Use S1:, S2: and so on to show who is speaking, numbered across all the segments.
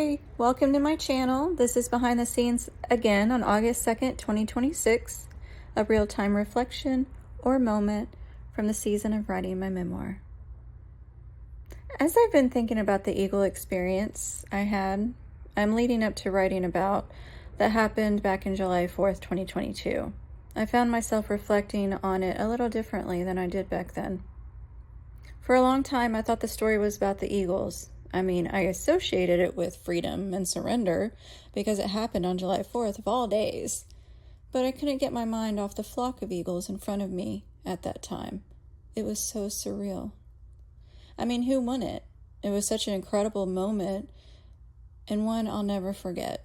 S1: Hey, welcome to my channel. This is Behind the Scenes again on August 2nd, 2026, a real-time reflection or moment from the season of writing my memoir. As I've been thinking about the eagle experience I'm leading up to writing about that happened back in July 4th, 2022. I found myself reflecting on it a little differently than I did back then. For a long time, I thought the story was about the eagles. I associated it with freedom and surrender because it happened on July 4th of all days. But I couldn't get my mind off the flock of eagles in front of me at that time. It was so surreal. Who won it? It was such an incredible moment and one I'll never forget.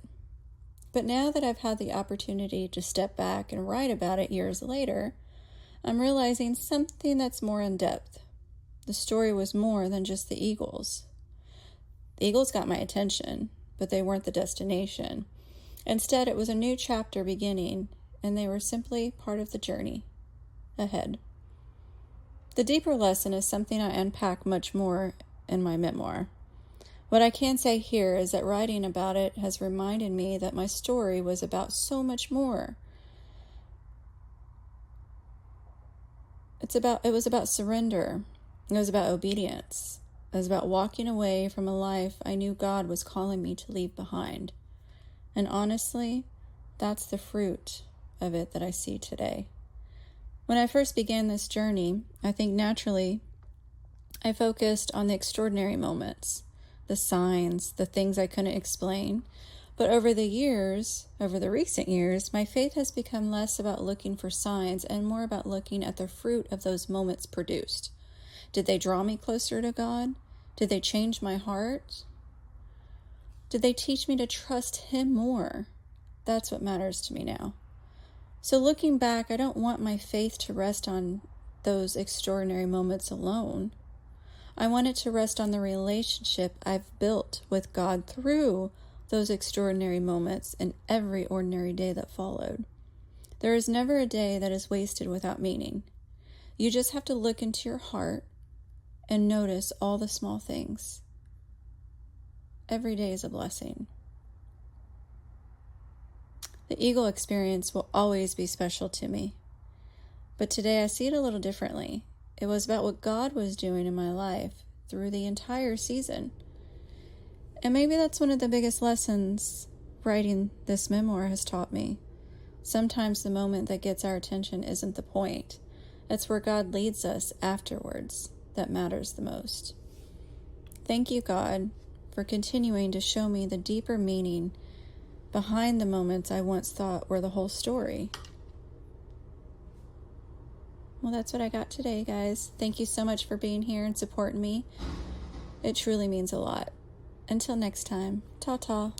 S1: But now that I've had the opportunity to step back and write about it years later, I'm realizing something that's more in depth. The story was more than just the eagles. The eagles got my attention, but they weren't the destination. Instead, it was a new chapter beginning, and they were simply part of the journey ahead. The deeper lesson is something I unpack much more in my memoir. What I can say here is that writing about it has reminded me that my story was about so much more. It was about surrender. It was about obedience. It was about walking away from a life I knew God was calling me to leave behind. And honestly, that's the fruit of it that I see today. When I first began this journey, I think naturally I focused on the extraordinary moments, the signs, the things I couldn't explain. But over the recent years, my faith has become less about looking for signs and more about looking at the fruit of those moments produced. Did they draw me closer to God? Did they change my heart? Did they teach me to trust Him more? That's what matters to me now. So looking back, I don't want my faith to rest on those extraordinary moments alone. I want it to rest on the relationship I've built with God through those extraordinary moments and every ordinary day that followed. There is never a day that is wasted without meaning. You just have to look into your heart and notice all the small things. Every day is a blessing. The eagle experience will always be special to me. But today I see it a little differently. It was about what God was doing in my life through the entire season. And maybe that's one of the biggest lessons writing this memoir has taught me. Sometimes the moment that gets our attention isn't the point. It's where God leads us afterwards that matters the most. Thank you, God, for continuing to show me the deeper meaning behind the moments I once thought were the whole story. Well, that's what I got today, guys. Thank you so much for being here and supporting me. It truly means a lot. Until next time, ta-ta.